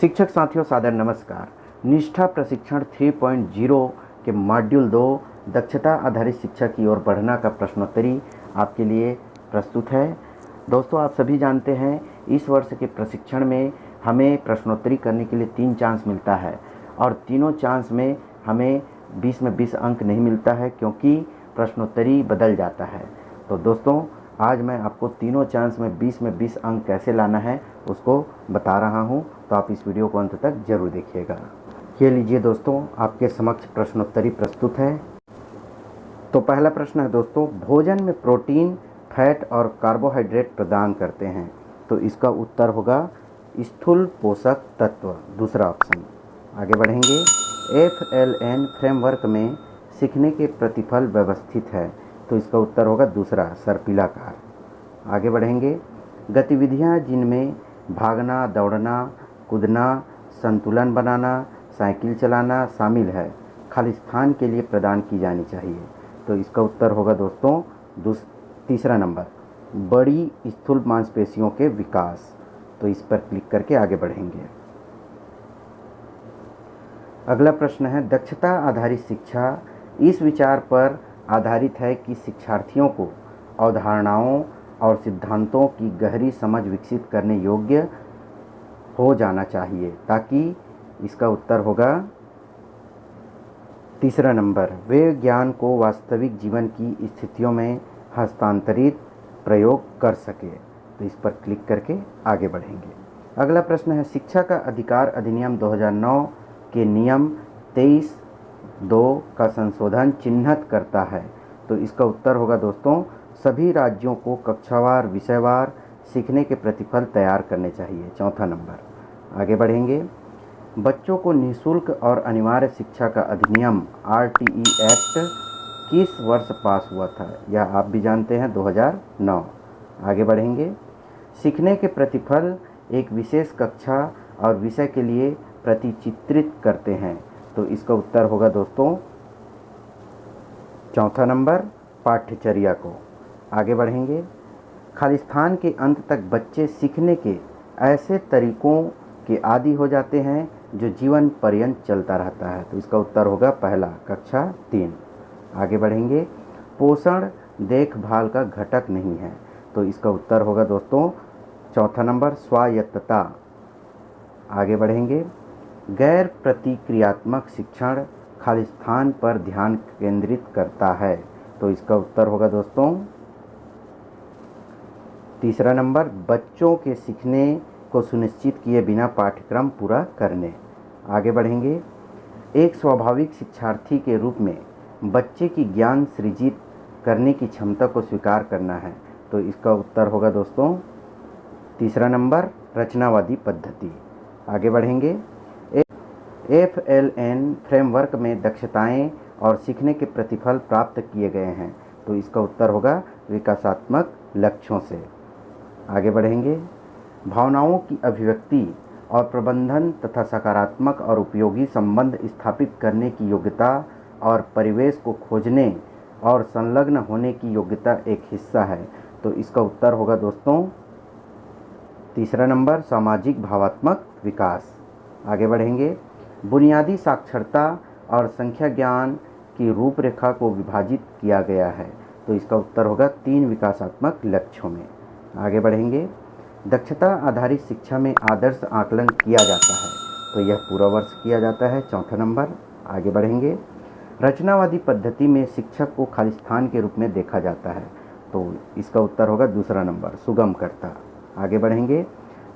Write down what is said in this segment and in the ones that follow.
शिक्षक साथियों सादर नमस्कार। निष्ठा प्रशिक्षण 3.0 के मॉड्यूल 2 दक्षता आधारित शिक्षा की ओर बढ़ना का प्रश्नोत्तरी आपके लिए प्रस्तुत है। दोस्तों, आप सभी जानते हैं इस वर्ष के प्रशिक्षण में हमें प्रश्नोत्तरी करने के लिए 3 चांस मिलता है और तीनों चांस में हमें 20 में 20 अंक नहीं मिलता है क्योंकि प्रश्नोत्तरी बदल जाता है। तो दोस्तों, आज मैं आपको तीनों चांस में 20 में 20 अंक कैसे लाना है उसको बता रहा हूं, तो आप इस वीडियो को अंत तक जरूर देखिएगा। ये लीजिए दोस्तों, आपके समक्ष प्रश्नोत्तरी प्रस्तुत है। तो पहला प्रश्न है दोस्तों, भोजन में प्रोटीन, फैट और कार्बोहाइड्रेट प्रदान करते हैं, तो इसका उत्तर होगा स्थूल पोषक तत्व, दूसरा ऑप्शन। आगे बढ़ेंगे। FLN फ्रेमवर्क में सीखने के प्रतिफल व्यवस्थित है, तो इसका उत्तर होगा दूसरा सर्पिलाकार। आगे बढ़ेंगे। गतिविधियां जिनमें भागना, दौड़ना, कूदना, संतुलन बनाना, साइकिल चलाना शामिल है, खाली स्थान के लिए प्रदान की जानी चाहिए, तो इसका उत्तर होगा दोस्तों तीसरा नंबर, बड़ी स्थूल मांसपेशियों के विकास। तो इस पर क्लिक करके आगे बढ़ेंगे। अगला प्रश्न है, दक्षता आधारित शिक्षा इस विचार पर आधारित है कि शिक्षार्थियों को अवधारणाओं और सिद्धांतों की गहरी समझ विकसित करने योग्य हो जाना चाहिए, ताकि इसका उत्तर होगा तीसरा नंबर, वे ज्ञान को वास्तविक जीवन की स्थितियों में हस्तांतरित प्रयोग कर सके। तो इस पर क्लिक करके आगे बढ़ेंगे। अगला प्रश्न है, शिक्षा का अधिकार अधिनियम 2009 के नियम 23(2) का संशोधन चिन्हित करता है, तो इसका उत्तर होगा दोस्तों सभी राज्यों को कक्षावार विषयवार सीखने के प्रतिफल तैयार करने चाहिए, चौथा नंबर। आगे बढ़ेंगे। बच्चों को निःशुल्क और अनिवार्य शिक्षा का अधिनियम RTE एक्ट किस वर्ष पास हुआ था? यह आप भी जानते हैं, 2009। आगे बढ़ेंगे। सीखने के प्रतिफल एक विशेष कक्षा और विषय के लिए प्रतिचित्रित करते हैं, तो इसका उत्तर होगा दोस्तों चौथा नंबर, पाठ्यचर्या को। आगे बढ़ेंगे। खाली स्थान के अंत तक बच्चे सीखने के ऐसे तरीकों के आदी हो जाते हैं जो जीवन पर्यंत चलता रहता है, तो इसका उत्तर होगा पहला, कक्षा 3। आगे बढ़ेंगे। पोषण देखभाल का घटक नहीं है, तो इसका उत्तर होगा दोस्तों चौथा नंबर, स्वायत्तता। आगे बढ़ेंगे। गैर प्रतिक्रियात्मक शिक्षण खाली स्थान पर ध्यान केंद्रित करता है, तो इसका उत्तर होगा दोस्तों तीसरा नंबर, बच्चों के सीखने को सुनिश्चित किए बिना पाठ्यक्रम पूरा करने। आगे बढ़ेंगे। एक स्वाभाविक शिक्षार्थी के रूप में बच्चे की ज्ञान सृजित करने की क्षमता को स्वीकार करना है, तो इसका उत्तर होगा दोस्तों तीसरा नंबर, रचनावादी पद्धति। आगे बढ़ेंगे। FLN फ्रेमवर्क में दक्षताएं और सीखने के प्रतिफल प्राप्त किए गए हैं, तो इसका उत्तर होगा विकासात्मक लक्ष्यों से। आगे बढ़ेंगे। भावनाओं की अभिव्यक्ति और प्रबंधन तथा सकारात्मक और उपयोगी संबंध स्थापित करने की योग्यता और परिवेश को खोजने और संलग्न होने की योग्यता एक हिस्सा है, तो इसका उत्तर होगा दोस्तों तीसरा नंबर, सामाजिक भावात्मक विकास। आगे बढ़ेंगे। बुनियादी साक्षरता और संख्या ज्ञान की रूपरेखा को विभाजित किया गया है, तो इसका उत्तर होगा 3 विकासात्मक लक्ष्यों में। आगे बढ़ेंगे। दक्षता आधारित शिक्षा में आदर्श आकलन किया जाता है, तो यह पूरा वर्ष किया जाता है, चौथा नंबर। आगे बढ़ेंगे। रचनावादी पद्धति में शिक्षक को खाली स्थान के रूप में देखा जाता है, तो इसका उत्तर होगा दूसरा नंबर, सुगमकर्ता। आगे बढ़ेंगे।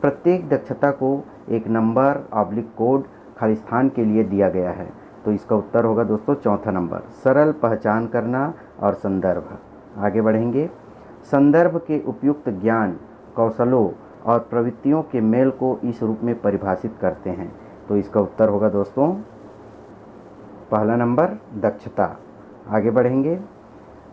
प्रत्येक दक्षता को एक नंबर / कोड खाली स्थान के लिए दिया गया है, तो इसका उत्तर होगा दोस्तों चौथा नंबर, सरल पहचान करना और संदर्भ। आगे बढ़ेंगे। संदर्भ के उपयुक्त ज्ञान, कौशलों और प्रवृत्तियों के मेल को इस रूप में परिभाषित करते हैं, तो इसका उत्तर होगा दोस्तों पहला नंबर, दक्षता। आगे बढ़ेंगे।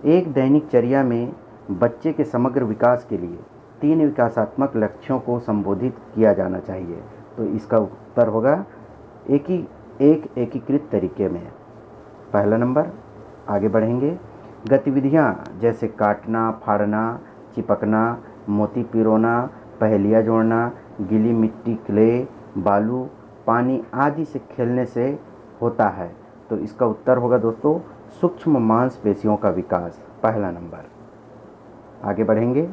एक दैनिक चर्या में बच्चे के समग्र विकास के लिए 3 विकासात्मक लक्ष्यों को संबोधित किया जाना चाहिए, तो इसका उत्तर होगा एक एकीकृत तरीके में, पहला नंबर। आगे बढ़ेंगे। गतिविधियां जैसे काटना, फाड़ना, चिपकना, मोती पिरोना, पहेलियाँ जोड़ना, गीली मिट्टी, क्ले, बालू पानी आदि से खेलने से होता है? तो इसका उत्तर होगा दोस्तों सूक्ष्म मांसपेशियों का विकास, पहला नंबर। आगे बढ़ेंगे।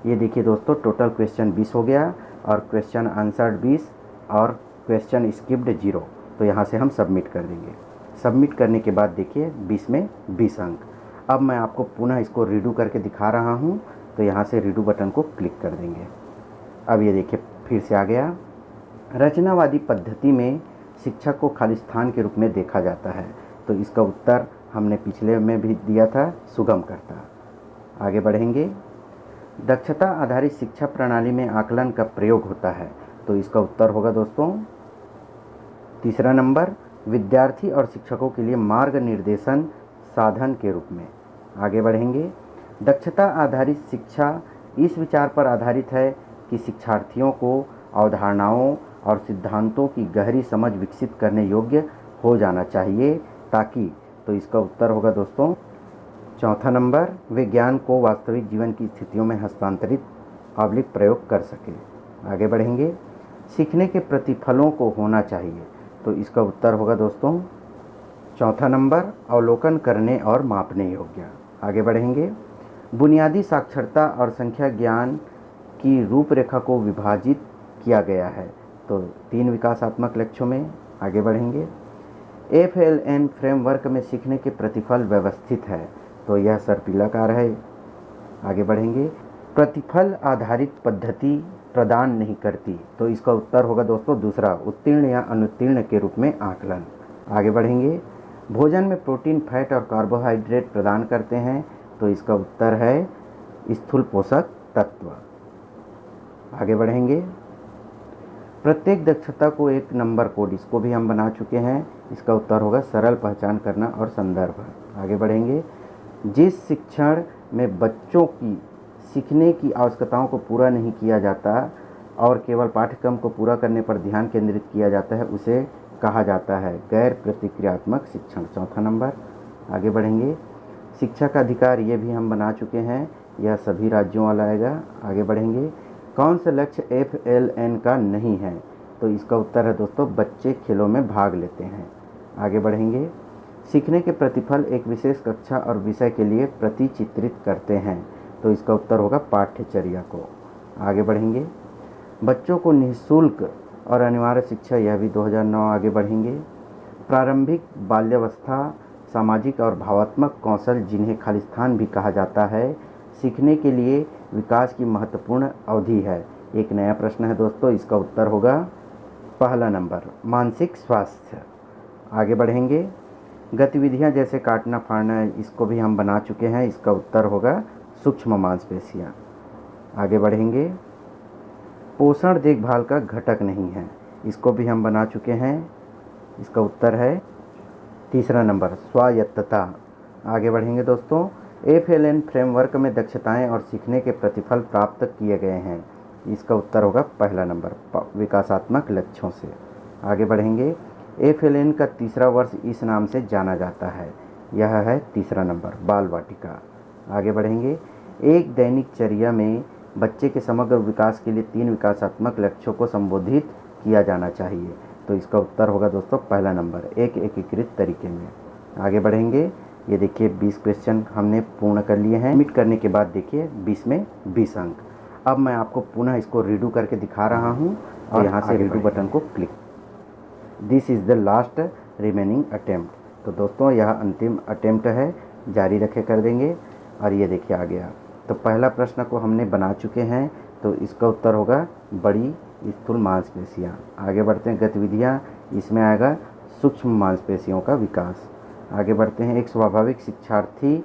ये देखिए दोस्तों, टोटल क्वेश्चन 20 हो गया और क्वेश्चन आंसर्ड 20 और क्वेश्चन स्किप्ड 0। तो यहाँ से हम सबमिट कर देंगे। सबमिट करने के बाद देखिए 20 में 20 अंक। अब मैं आपको पुनः इसको रीडू करके दिखा रहा हूँ, तो यहाँ से रीडू बटन को क्लिक कर देंगे। अब ये देखिए फिर से आ गया। रचनावादी पद्धति में शिक्षक को खाली स्थान के रूप में देखा जाता है। तो इसका उत्तर हमने पिछले में भी दिया था, सुगम करता। आगे बढ़ेंगे। दक्षता आधारित शिक्षा प्रणाली में आकलन का प्रयोग होता है। तो इसका उत्तर होगा दोस्तों तीसरा नंबर, विद्यार्थी और शिक्षकों के लिए मार्ग निर्देशन साधन के रूप में। आगे बढ़ेंगे। दक्षता आधारित शिक्षा इस विचार पर आधारित है कि शिक्षार्थियों को अवधारणाओं और सिद्धांतों की गहरी समझ विकसित करने योग्य हो जाना चाहिए ताकि, तो इसका उत्तर होगा दोस्तों चौथा नंबर, वे ज्ञान को वास्तविक जीवन की स्थितियों में हस्तांतरित प्रयोग कर सके। आगे बढ़ेंगे। सीखने के प्रतिफलों को होना चाहिए। तो इसका उत्तर होगा दोस्तों चौथा नंबर, अवलोकन करने और मापने योग्य। आगे बढ़ेंगे। बुनियादी साक्षरता और संख्या ज्ञान की रूपरेखा को विभाजित किया गया है। तो 3 विकासात्मक लक्ष्यों में। आगे बढ़ेंगे। FLN फ्रेमवर्क में सीखने के प्रतिफल व्यवस्थित है। तो यह सर्पिलाकार है। आगे बढ़ेंगे। प्रतिफल आधारित पद्धति प्रदान नहीं करती। तो इसका उत्तर होगा दोस्तों दूसरा, उत्तीर्ण या अनुत्तीर्ण के रूप में आकलन। आगे बढ़ेंगे। भोजन में प्रोटीन, फैट और कार्बोहाइड्रेट प्रदान करते हैं। तो इसका उत्तर है स्थूल पोषक तत्व। आगे बढ़ेंगे। प्रत्येक दक्षता को एक नंबर कोड, इसको भी हम बना चुके हैं। इसका उत्तर होगा सरल पहचान करना और संदर्भ। आगे बढ़ेंगे। जिस शिक्षण में बच्चों की सीखने की आवश्यकताओं को पूरा नहीं किया जाता और केवल पाठ्यक्रम को पूरा करने पर ध्यान केंद्रित किया जाता है, उसे कहा जाता है गैर प्रतिक्रियात्मक शिक्षण, चौथा नंबर। आगे बढ़ेंगे। शिक्षा का अधिकार, ये भी हम बना चुके हैं, यह सभी राज्यों वाला आएगा। आगे बढ़ेंगे। कौन सा लक्ष्य FLN का नहीं है? तो इसका उत्तर है दोस्तों बच्चे खेलों में भाग लेते हैं। आगे बढ़ेंगे। सीखने के प्रतिफल एक विशेष कक्षा और विषय के लिए प्रतिचित्रित करते हैं। तो इसका उत्तर होगा पाठ्यचर्या को। आगे बढ़ेंगे। बच्चों को निःशुल्क और अनिवार्य शिक्षा, यह भी 2009। आगे बढ़ेंगे। प्रारंभिक बाल्यावस्था, सामाजिक और भावात्मक कौशल जिन्हें खालिस्तान भी कहा जाता है, सीखने के लिए विकास की महत्वपूर्ण अवधि है। एक नया प्रश्न है दोस्तों, इसका उत्तर होगा पहला नंबर, मानसिक स्वास्थ्य। आगे बढ़ेंगे। गतिविधियां जैसे काटना फाड़ना, इसको भी हम बना चुके हैं। इसका उत्तर होगा सूक्ष्म मांसपेशियां। आगे बढ़ेंगे। पोषण देखभाल का घटक नहीं है, इसको भी हम बना चुके हैं। इसका उत्तर है तीसरा नंबर, स्वायत्तता। आगे बढ़ेंगे दोस्तों। FLN फ्रेमवर्क में दक्षताएं और सीखने के प्रतिफल प्राप्त किए गए हैं। इसका उत्तर होगा पहला नंबर, विकासात्मक लक्ष्यों से। आगे बढ़ेंगे। FLN का तीसरा वर्ष इस नाम से जाना जाता है, यह है तीसरा नंबर, बाल वाटिका। आगे बढ़ेंगे। एक दैनिकचर्या में बच्चे के समग्र विकास के लिए 3 विकासात्मक लक्ष्यों को संबोधित किया जाना चाहिए। तो इसका उत्तर होगा दोस्तों पहला नंबर, एक एकीकृत तरीके में। आगे बढ़ेंगे। ये देखिए 20 क्वेश्चन हमने पूर्ण कर लिए हैं। सबमिट करने के बाद देखिए 20 में 20 अंक। अब मैं आपको पुनः इसको रीडू करके दिखा रहा हूँ और यहाँ से रीडू बटन को click. This is the last remaining attempt. तो दोस्तों यह अंतिम अटेम्प्ट है, जारी रखे कर देंगे। और ये देखिए आ गया। तो पहला प्रश्न को हमने बना चुके हैं। तो इसका उत्तर होगा बड़ी स्थूल मांसपेशियाँ। आगे बढ़ते हैं। गतिविधियाँ, इसमें आएगा सूक्ष्म मांसपेशियों का विकास। आगे बढ़ते हैं। एक स्वाभाविक शिक्षार्थी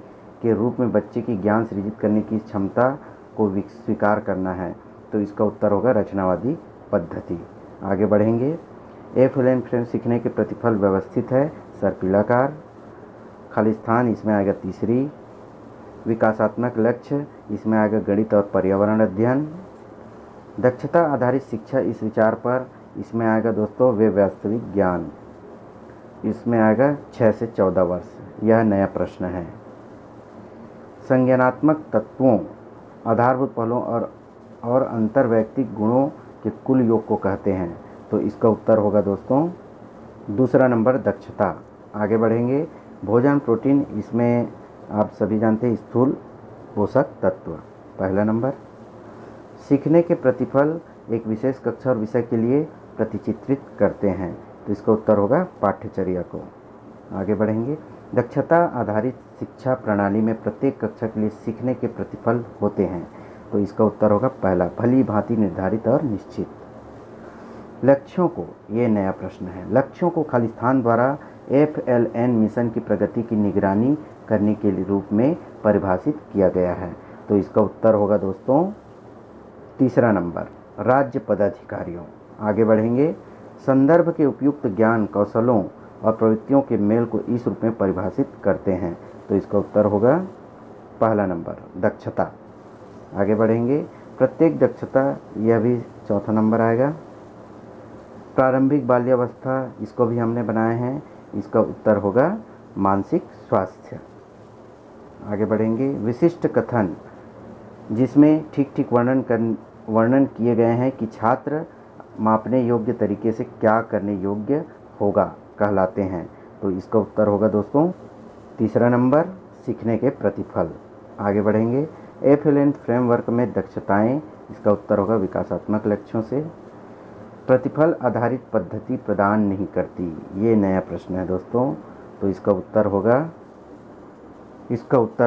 के रूप में बच्चे की ज्ञान सृजित करने की क्षमता को स्वीकार करना है। तो इसका उत्तर होगा रचनावादी पद्धति। आगे बढ़ेंगे। FLN फ्रेम सीखने के प्रतिफल व्यवस्थित है, सर्पिलाकार। खालिस्तान, इसमें आएगा तीसरी। विकासात्मक लक्ष्य, इसमें आएगा गणित और पर्यावरण अध्ययन। दक्षता आधारित शिक्षा इस विचार पर, इसमें आएगा दोस्तों वे वास्तविक ज्ञान, इसमें आएगा 6 से 14 वर्ष। यह नया प्रश्न है। संज्ञानात्मक तत्वों, आधारभूत पहलुओं और अंतर्वैयक्तिक गुणों के कुल योग को कहते हैं। तो इसका उत्तर होगा दोस्तों दूसरा नंबर दक्षता। आगे बढ़ेंगे। भोजन प्रोटीन, इसमें आप सभी जानते हैं स्थूल पोषक तत्व, पहला नंबर। सीखने के प्रतिफल एक विशेष कक्षा और विषय के लिए प्रतिचित्रित करते हैं, तो इसका उत्तर होगा पाठ्यचर्या को। आगे बढ़ेंगे। दक्षता आधारित शिक्षा प्रणाली में प्रत्येक कक्षा के लिए सीखने के प्रतिफल होते हैं, तो इसका उत्तर होगा पहला, भली भांति निर्धारित और निश्चित। लक्ष्यों को, ये नया प्रश्न है, लक्ष्यों को खालिस्तान द्वारा FLN मिशन की प्रगति की निगरानी करने के रूप में परिभाषित किया गया है, तो इसका उत्तर होगा दोस्तों तीसरा नंबर, राज्य पदाधिकारियों। आगे बढ़ेंगे। संदर्भ के उपयुक्त ज्ञान, कौशलों और प्रवृत्तियों के मेल को इस रूप में परिभाषित करते हैं, तो इसका उत्तर होगा पहला नंबर, दक्षता। आगे बढ़ेंगे। प्रत्येक दक्षता, यह भी चौथा नंबर आएगा। प्रारंभिक बाल्यावस्था, इसको भी हमने बनाए हैं, इसका उत्तर होगा मानसिक स्वास्थ्य। आगे बढ़ेंगे। विशिष्ट कथन, जिसमें ठीक ठीक वर्णन किए गए हैं कि छात्र मापने योग्य तरीके से क्या करने योग्य होगा, कहलाते हैं, तो इसका उत्तर होगा दोस्तों तीसरा नंबर, सीखने के प्रतिफल। आगे बढ़ेंगे। FLN फ्रेमवर्क में दक्षताएं, इसका उत्तर होगा विकासात्मक लक्ष्यों से प्रतिफल आधारित पद्धति प्रदान नहीं करती, ये नया प्रश्न है दोस्तों, तो इसका उत्तर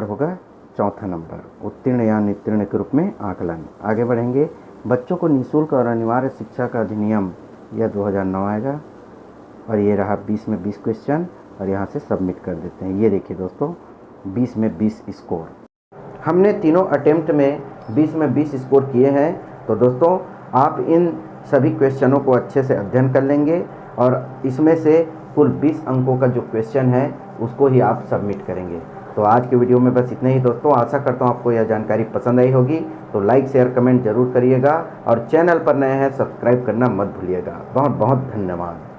होगा चौथा नंबर, उत्तीर्ण या नित्तीर्ण के रूप में आकलन। आगे बढ़ेंगे। बच्चों को निःशुल्क और अनिवार्य शिक्षा का अधिनियम, यह 2009 आएगा, और ये रहा 20 में 20 क्वेश्चन, और यहाँ से सबमिट कर देते हैं। ये देखिए दोस्तों 20 में 20 स्कोर, हमने तीनों अटेम्प्ट में 20 में 20 स्कोर किए हैं। तो दोस्तों आप इन सभी क्वेश्चनों को अच्छे से अध्ययन कर लेंगे, और इसमें से कुल 20 अंकों का जो क्वेश्चन है उसको ही आप सबमिट करेंगे। तो आज के वीडियो में बस इतना ही दोस्तों। आशा करता हूँ आपको यह जानकारी पसंद आई होगी, तो लाइक शेयर कमेंट जरूर करिएगा, और चैनल पर नए हैं सब्सक्राइब करना मत भूलिएगा। बहुत बहुत धन्यवाद।